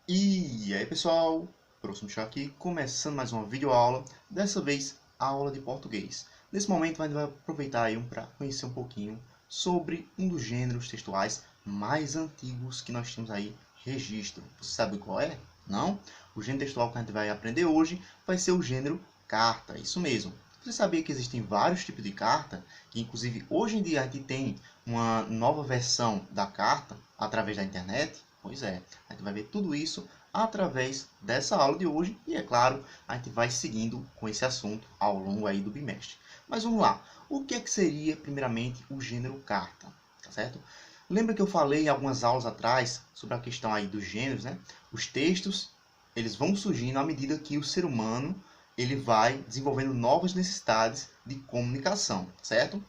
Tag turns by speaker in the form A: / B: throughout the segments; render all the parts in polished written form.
A: E aí pessoal, Professor Michel aqui, começando mais uma videoaula, dessa vez a aula de português. Nesse momento a gente vai aproveitar aí para conhecer um pouquinho sobre um dos gêneros textuais mais antigos que nós temos aí registro. Você sabe qual é? Não? O gênero textual que a gente vai aprender hoje vai ser o gênero carta, isso mesmo. Você sabia que existem vários tipos de carta, que inclusive hoje em dia a gente tem uma nova versão da carta através da internet? Pois é, a gente vai ver tudo isso através dessa aula de hoje e, é claro, a gente vai seguindo com esse assunto ao longo aí do bimestre. Mas vamos lá, o que é que seria, primeiramente, o gênero carta, tá certo? Lembra que eu falei em algumas aulas atrás sobre a questão aí dos gêneros, né? Os textos, eles vão surgindo à medida que o ser humano ele vai desenvolvendo novas necessidades de comunicação, certo?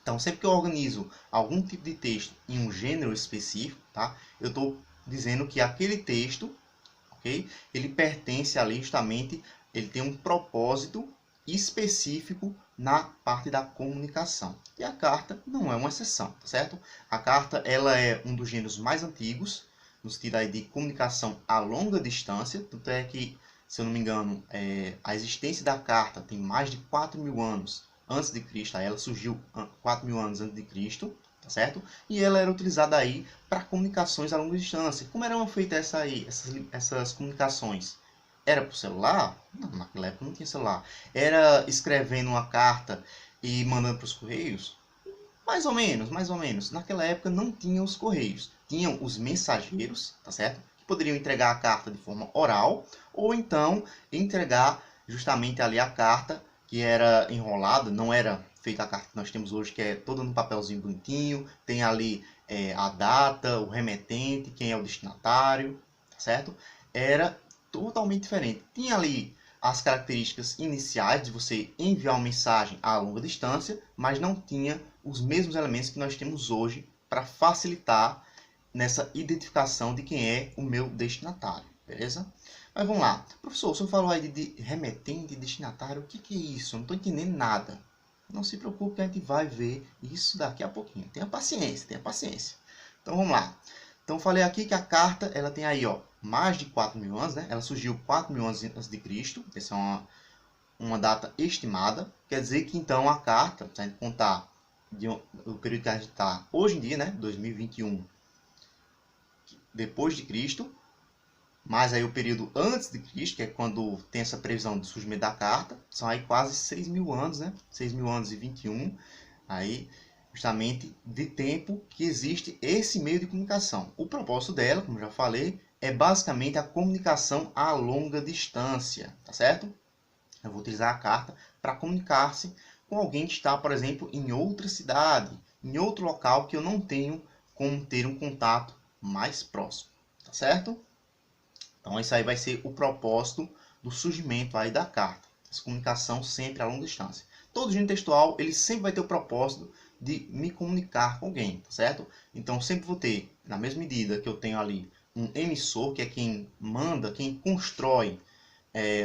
A: Então, sempre que eu organizo algum tipo de texto em um gênero específico, tá? Eu estou dizendo que aquele texto, ok? Ele pertence ali justamente, ele tem um propósito específico na parte da comunicação. E a carta não é uma exceção, tá certo? A carta ela é um dos gêneros mais antigos, no sentido aí de comunicação a longa distância, tanto é que, se eu não me engano, a existência da carta tem mais de 4.000 anos antes de Cristo. Ela surgiu 4.000 anos antes de Cristo, tá certo? E ela era utilizada aí para comunicações a longa distância. Como eram feitas essas comunicações? Era por celular? Não, naquela época não tinha celular. Era escrevendo uma carta e mandando para os correios? Mais ou menos, mais ou menos. Naquela época não tinham os correios. Tinham os mensageiros, tá certo? Que poderiam entregar a carta de forma oral ou então entregar justamente ali a carta que era enrolada, não era feita a carta que nós temos hoje, que é toda num papelzinho bonitinho, tem ali a data, o remetente, quem é o destinatário, tá certo? Era totalmente diferente. Tinha ali as características iniciais de você enviar uma mensagem a longa distância, mas não tinha os mesmos elementos que nós temos hoje para facilitar nessa identificação de quem é o meu destinatário, beleza? Mas vamos lá. Professor, o senhor falou aí de remetente, destinatário, o que é isso? Eu não estou entendendo nada. Não se preocupe que a gente vai ver isso daqui a pouquinho. Tenha paciência, tenha paciência. Então vamos lá. Então falei aqui que a carta ela tem aí mais de 4.000 anos, né? Ela surgiu 4.000 anos antes de Cristo. Essa é uma data estimada. Quer dizer que então a carta, se a gente contar o período que a gente está hoje em dia, né? 2021, depois de Cristo, mais aí o período antes de Cristo, que é quando tem essa previsão do surgimento da carta, são aí quase 6.000 anos, né? 6.000 anos e 21, aí justamente de tempo que existe esse meio de comunicação. O propósito dela, como já falei, é basicamente a comunicação a longa distância, tá certo? Eu vou utilizar a carta para comunicar-se com alguém que está, por exemplo, em outra cidade, em outro local que eu não tenho como ter um contato mais próximo, tá certo? Então, isso aí vai ser o propósito do surgimento aí da carta. Essa comunicação sempre a longa distância. Todo gênero textual, ele sempre vai ter o propósito de me comunicar com alguém, tá certo? Então, sempre vou ter, na mesma medida que eu tenho ali um emissor, que é quem manda, quem constrói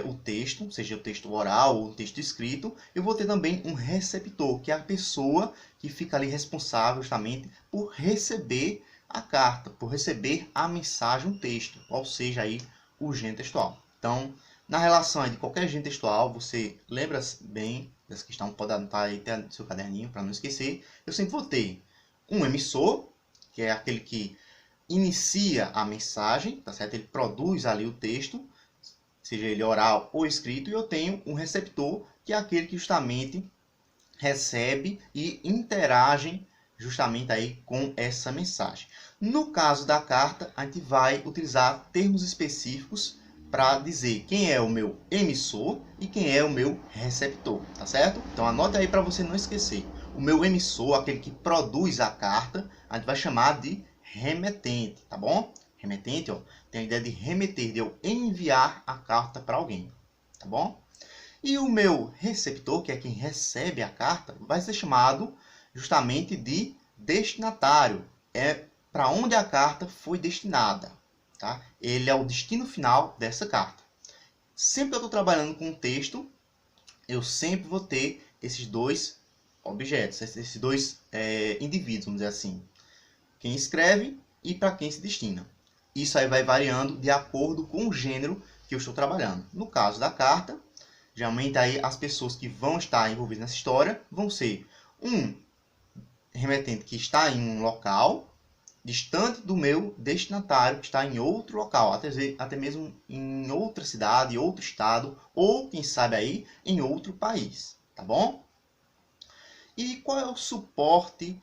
A: o texto, seja o texto oral ou o texto escrito, eu vou ter também um receptor, que é a pessoa que fica ali responsável justamente por receber a carta, por receber a mensagem, o texto, qual seja aí o gênero textual. Então, na relação de qualquer gênero textual, você lembra bem dessa questão, pode anotar aí no seu caderninho para não esquecer. Eu sempre vou ter um emissor, que é aquele que inicia a mensagem, tá certo? Ele produz ali o texto, seja ele oral ou escrito, e eu tenho um receptor, que é aquele que justamente recebe e interage justamente aí com essa mensagem. No caso da carta, a gente vai utilizar termos específicos para dizer quem é o meu emissor e quem é o meu receptor, tá certo? Então anote aí para você não esquecer. O meu emissor, aquele que produz a carta, a gente vai chamar de remetente, tá bom? Remetente, tem a ideia de remeter, de eu enviar a carta para alguém, tá bom? E o meu receptor, que é quem recebe a carta, vai ser chamado justamente de destinatário. É para onde a carta foi destinada. Tá? Ele é o destino final dessa carta. Sempre que eu estou trabalhando com um texto, eu sempre vou ter esses dois objetos, esses dois indivíduos, vamos dizer assim. Quem escreve e para quem se destina. Isso aí vai variando de acordo com o gênero que eu estou trabalhando. No caso da carta, geralmente aí as pessoas que vão estar envolvidas nessa história vão ser um remetente que está em um local distante do meu destinatário, que está em outro local, até mesmo em outra cidade, outro estado, ou quem sabe aí em outro país, tá bom? E qual é o suporte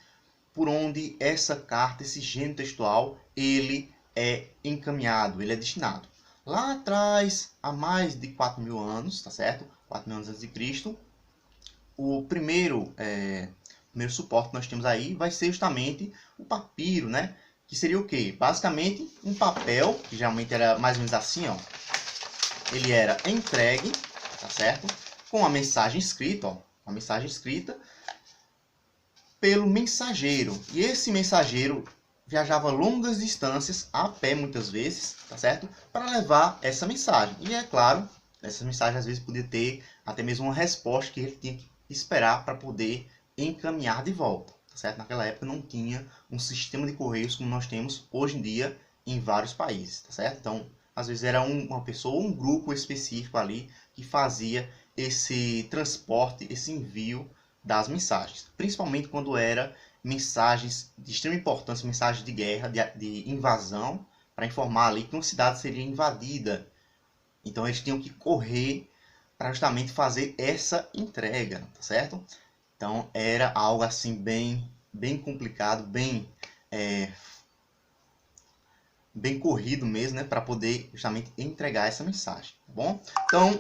A: por onde essa carta, esse gênero textual, ele é encaminhado, ele é destinado? Lá atrás, há mais de 4.000 anos, tá certo? 4.000 anos antes de Cristo, o primeiro suporte que nós temos aí vai ser justamente o papiro, né? Que seria o quê? Basicamente um papel, que geralmente era mais ou menos assim, ó. Ele era entregue, tá certo? Com a mensagem escrita, ó. Uma mensagem escrita pelo mensageiro. E esse mensageiro viajava longas distâncias, a pé muitas vezes, tá certo? Para levar essa mensagem. E é claro, essa mensagem às vezes podia ter até mesmo uma resposta que ele tinha que esperar para poder encaminhar de volta, tá certo? Naquela época não tinha um sistema de correios como nós temos hoje em dia em vários países, tá certo? Então, às vezes era uma pessoa, um grupo específico ali que fazia esse transporte, esse envio das mensagens, principalmente quando era mensagens de extrema importância, mensagens de guerra, de invasão, para informar ali que uma cidade seria invadida. Então eles tinham que correr para justamente fazer essa entrega, tá certo? Então era algo assim bem complicado, bem corrido mesmo, né, para poder justamente entregar essa mensagem, tá bom? Então,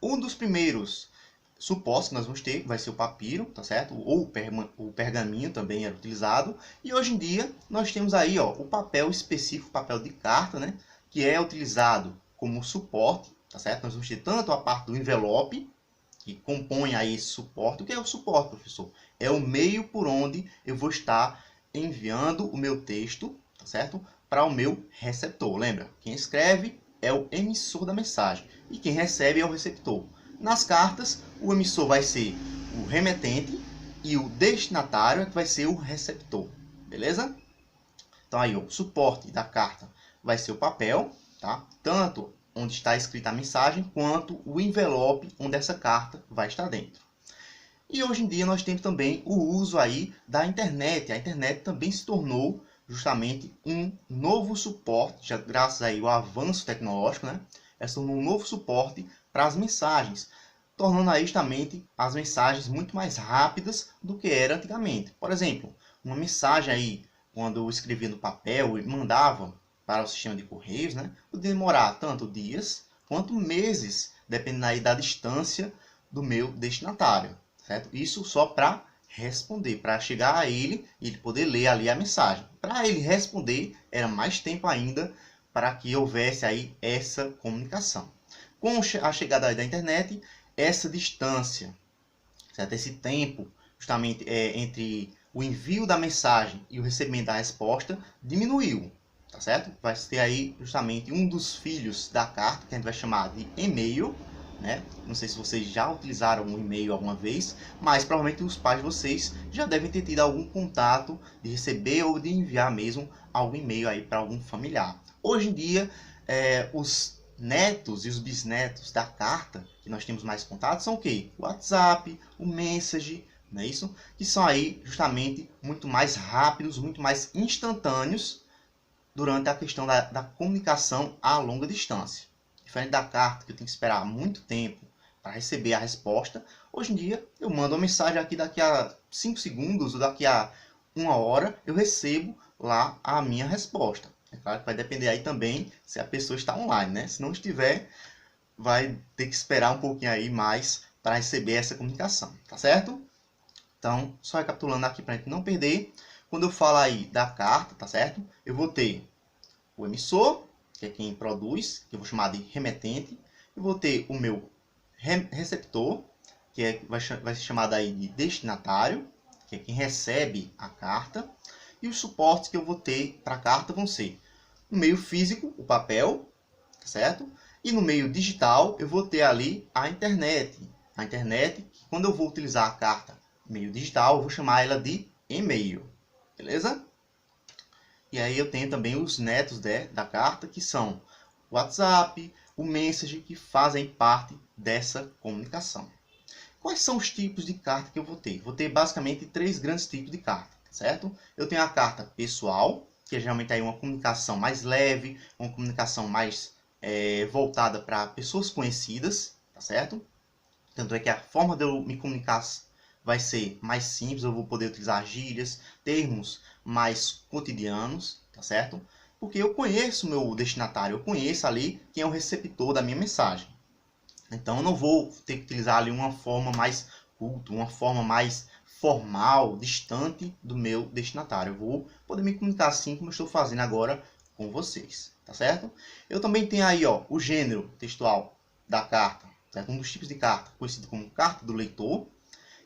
A: um dos primeiros supostos que nós vamos ter vai ser o papiro, tá certo? Ou o pergaminho também era utilizado. E hoje em dia nós temos aí, ó, o papel específico, papel de carta, né, que é utilizado como suporte, tá certo? Nós vamos ter tanto a parte do envelope, que compõe aí esse suporte. O que é o suporte, professor? É o meio por onde eu vou estar enviando o meu texto, tá certo? Para o meu receptor. Lembra? Quem escreve é o emissor da mensagem e quem recebe é o receptor. Nas cartas, o emissor vai ser o remetente e o destinatário vai ser o receptor. Beleza? Então aí o suporte da carta vai ser o papel, tá? Tanto onde está escrita a mensagem, quanto o envelope onde essa carta vai estar dentro. E hoje em dia nós temos também o uso aí da internet. A internet também se tornou justamente um novo suporte, já graças aí ao avanço tecnológico, né? Ela tornou um novo suporte para as mensagens, tornando aí justamente as mensagens muito mais rápidas do que era antigamente. Por exemplo, uma mensagem aí, quando eu escrevia no papel e mandava para o sistema de correios, né, podia demorar tanto dias quanto meses, dependendo aí da distância do meu destinatário, certo? Isso só para responder, para chegar a ele e ele poder ler ali a mensagem. Para ele responder, era mais tempo ainda para que houvesse aí essa comunicação. Com a chegada da internet, essa distância, certo? Esse tempo justamente entre o envio da mensagem e o recebimento da resposta diminuiu, tá certo? Vai ter aí justamente um dos filhos da carta, que a gente vai chamar de e-mail, né? Não sei se vocês já utilizaram um e-mail alguma vez, mas provavelmente os pais de vocês já devem ter tido algum contato de receber ou de enviar mesmo algum e-mail aí para algum familiar. Hoje em dia, os netos e os bisnetos da carta que nós temos mais contato são o quê? O WhatsApp, o Message, não é isso? Que são aí justamente muito mais rápidos, muito mais instantâneos durante a questão da comunicação a longa distância. Diferente da carta, que eu tenho que esperar muito tempo para receber a resposta, hoje em dia eu mando uma mensagem aqui, daqui a 5 segundos ou daqui a 1 hora eu recebo lá a minha resposta. É claro que vai depender aí também se a pessoa está online, né? Se não estiver, vai ter que esperar um pouquinho aí mais para receber essa comunicação, tá certo? Então, só recapitulando aqui para a gente não perder, quando eu falo aí da carta, tá certo? Eu vou ter o emissor, que é quem produz, que eu vou chamar de remetente. Eu vou ter o meu receptor, que vai ser chamado aí de destinatário, que é quem recebe a carta. E os suportes que eu vou ter para a carta vão ser no meio físico, o papel, tá certo? E no meio digital, eu vou ter ali a internet. A internet, quando eu vou utilizar a carta no meio digital, eu vou chamar ela de e-mail. Beleza? E aí eu tenho também os netos da carta, que são o WhatsApp, o Messenger, que fazem parte dessa comunicação. Quais são os tipos de carta que eu vou ter? Vou ter basicamente 3 grandes tipos de carta, certo? Eu tenho a carta pessoal, que é geralmente aí uma comunicação mais leve, uma comunicação mais voltada para pessoas conhecidas, tá certo? Tanto é que a forma de eu me comunicar vai ser mais simples, eu vou poder utilizar gírias, termos mais cotidianos, tá certo? Porque eu conheço o meu destinatário, eu conheço ali quem é o receptor da minha mensagem. Então eu não vou ter que utilizar ali uma forma mais culta, uma forma mais formal, distante do meu destinatário. Eu vou poder me comunicar assim como eu estou fazendo agora com vocês, tá certo? Eu também tenho aí, ó, o gênero textual da carta, certo? Um dos tipos de carta conhecido como carta do leitor,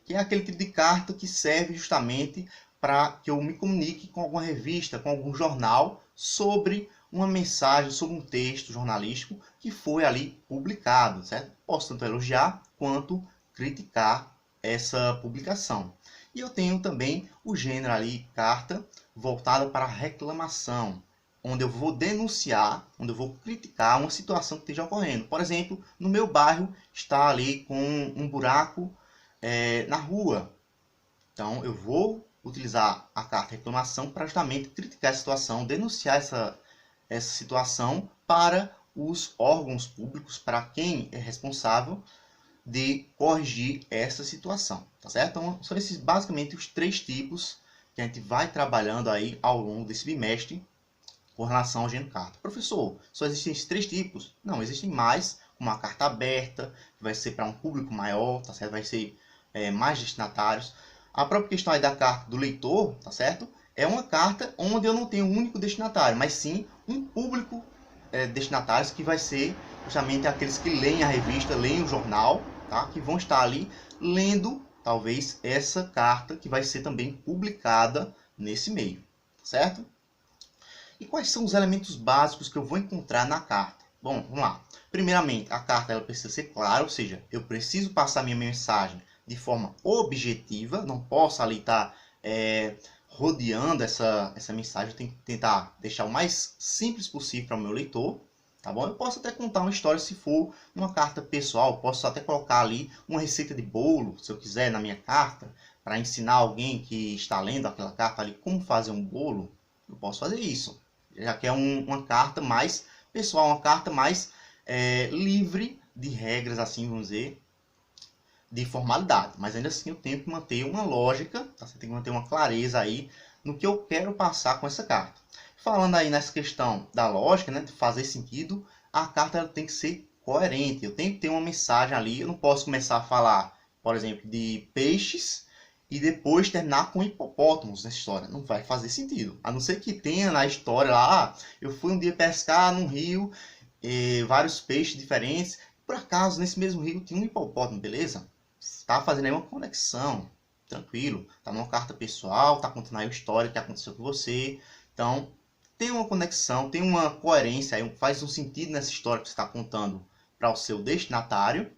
A: que é aquele tipo de carta que serve justamente para que eu me comunique com alguma revista, com algum jornal sobre uma mensagem, sobre um texto jornalístico que foi ali publicado, certo? Posso tanto elogiar quanto criticar essa publicação. E eu tenho também o gênero ali, carta voltada para reclamação, onde eu vou denunciar, onde eu vou criticar uma situação que esteja ocorrendo. Por exemplo, no meu bairro está ali com um buraco na rua. Então eu vou utilizar a carta de reclamação para justamente criticar a situação, denunciar essa situação para os órgãos públicos, para quem é responsável de corrigir essa situação, tá certo? Então são esses basicamente os 3 tipos que a gente vai trabalhando aí ao longo desse bimestre com relação ao gênero carta. Professor, só existem esses 3 tipos? Não, existem mais, como a carta aberta, que vai ser para um público maior, tá certo? Vai ser mais destinatários. A própria questão aí da carta do leitor, tá certo? É uma carta onde eu não tenho um único destinatário, mas sim um público destinatários que vai ser justamente aqueles que leem a revista, leem o jornal, tá? Que vão estar ali lendo, talvez, essa carta que vai ser também publicada nesse meio, certo? E quais são os elementos básicos que eu vou encontrar na carta? Bom, vamos lá. Primeiramente, a carta ela precisa ser clara, ou seja, eu preciso passar minha mensagem de forma objetiva, não posso ali estar rodeando essa mensagem, eu tenho que tentar deixar o mais simples possível para o meu leitor, tá bom? Eu posso até contar uma história se for uma carta pessoal, posso até colocar ali uma receita de bolo, se eu quiser, na minha carta, para ensinar alguém que está lendo aquela carta ali como fazer um bolo, eu posso fazer isso, já que é uma carta mais pessoal, uma carta mais livre de regras, assim, vamos dizer, de formalidade, mas ainda assim eu tenho que manter uma lógica, tá? Você tem que manter uma clareza aí no que eu quero passar com essa carta. Falando aí nessa questão da lógica, né, de fazer sentido, a carta ela tem que ser coerente, eu tenho que ter uma mensagem ali, eu não posso começar a falar, por exemplo, de peixes e depois terminar com hipopótamos nessa história, não vai fazer sentido, a não ser que tenha na história lá, eu fui um dia pescar num rio, vários peixes diferentes, por acaso nesse mesmo rio tinha um hipopótamo, beleza? Está fazendo aí uma conexão, tranquilo. Está numa carta pessoal, está contando aí uma história que aconteceu com você. Então, tem uma conexão, tem uma coerência, aí, faz um sentido nessa história que você está contando para o seu destinatário.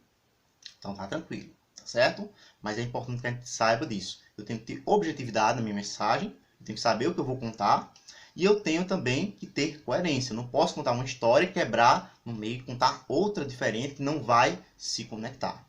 A: Então, tá tranquilo, tá certo? Mas é importante que a gente saiba disso. Eu tenho que ter objetividade na minha mensagem, eu tenho que saber o que eu vou contar. E eu tenho também que ter coerência. Eu não posso contar uma história e quebrar no meio e contar outra diferente que não vai se conectar.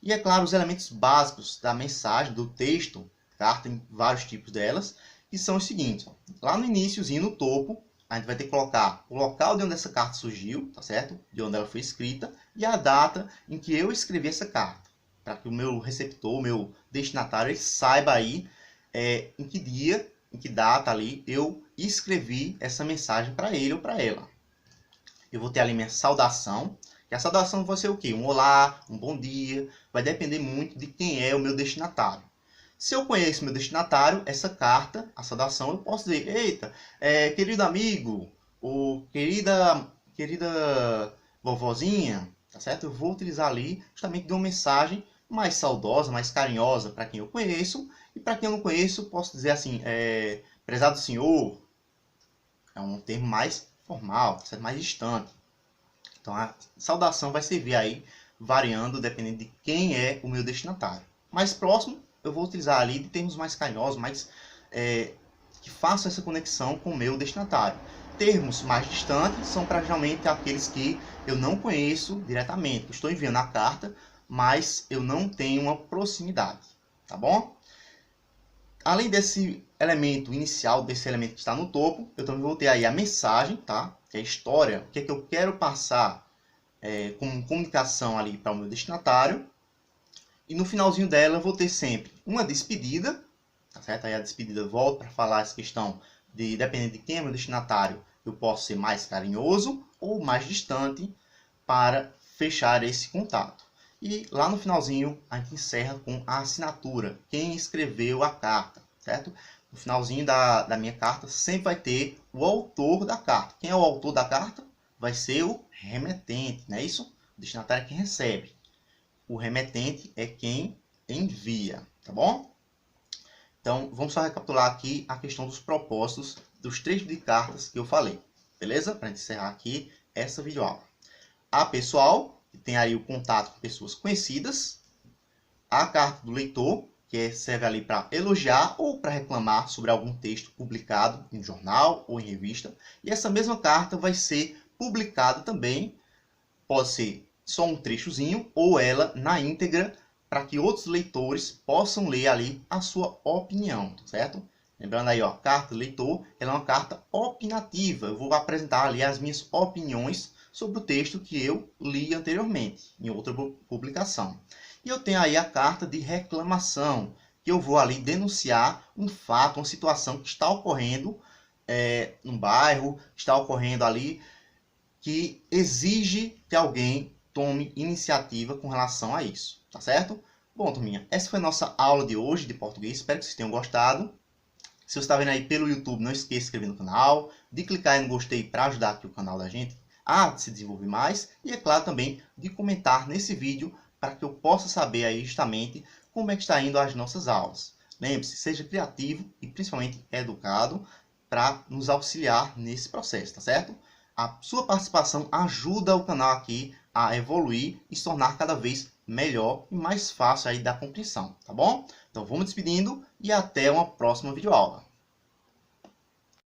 A: E, é claro, os elementos básicos da mensagem, do texto, carta tem vários tipos delas, que são os seguintes. Ó. Lá no iníciozinho, no topo, a gente vai ter que colocar o local de onde essa carta surgiu, tá certo? De onde ela foi escrita, e a data em que eu escrevi essa carta. Para que o meu receptor, o meu destinatário, ele saiba aí em que dia, em que data ali eu escrevi essa mensagem para ele ou para ela. Eu vou ter ali minha saudação, que a saudação vai ser o quê? Um olá, um bom dia, vai depender muito de quem é o meu destinatário. Se eu conheço meu destinatário, essa carta, a saudação, eu posso dizer, eita, querido amigo, ou querida vovozinha, tá certo? Eu vou utilizar ali justamente de uma mensagem mais saudosa, mais carinhosa para quem eu conheço, e para quem eu não conheço, posso dizer assim, prezado senhor, é um termo mais formal, tá certo? Mais distante. Então a saudação vai servir aí, variando dependendo de quem é o meu destinatário. Mais próximo, eu vou utilizar ali de termos mais carinhosos, mais que façam essa conexão com o meu destinatário. Termos mais distantes são para geralmente aqueles que eu não conheço diretamente. Estou enviando a carta, mas eu não tenho uma proximidade, tá bom? Além desse elemento inicial, desse elemento que está no topo, eu também vou ter aí a mensagem, tá? Que é a história, o que é que eu quero passar como comunicação ali para o meu destinatário. E no finalzinho dela eu vou ter sempre uma despedida, tá certo? Aí a despedida volta para falar essa questão de, dependendo de quem é meu destinatário, eu posso ser mais carinhoso ou mais distante para fechar esse contato. E lá no finalzinho a gente encerra com a assinatura, quem escreveu a carta, certo? No finalzinho da minha carta sempre vai ter o autor da carta. Quem é o autor da carta? Vai ser o remetente, não é isso? O destinatário é quem recebe. O remetente é quem envia, tá bom? Então, vamos só recapitular aqui a questão dos propósitos dos 3 tipos de cartas que eu falei, beleza? Para encerrar aqui essa videoaula. A pessoal, que tem aí o contato com pessoas conhecidas. A carta do leitor, que serve ali para elogiar ou para reclamar sobre algum texto publicado em jornal ou em revista. E essa mesma carta vai ser publicada também, pode ser só um trechozinho ou ela na íntegra, para que outros leitores possam ler ali a sua opinião, certo? Lembrando aí, ó, a carta do leitor, ela é uma carta opinativa. Eu vou apresentar ali as minhas opiniões sobre o texto que eu li anteriormente, em outra publicação. E eu tenho aí a carta de reclamação, que eu vou ali denunciar um fato, uma situação que está ocorrendo no bairro, está ocorrendo ali, que exige que alguém tome iniciativa com relação a isso, tá certo? Bom, turminha, essa foi a nossa aula de hoje de português. Espero que vocês tenham gostado. Se você está vendo aí pelo YouTube, não esqueça de se inscrever no canal, de clicar no gostei para ajudar aqui o canal da gente a se desenvolver mais. E, é claro, também de comentar nesse vídeo para que eu possa saber aí justamente como é que está indo as nossas aulas. Lembre-se, seja criativo e principalmente educado para nos auxiliar nesse processo, tá certo? A sua participação ajuda o canal aqui a evoluir e se tornar cada vez melhor e mais fácil aí da compreensão, tá bom? Então vamos despedindo e até uma próxima videoaula.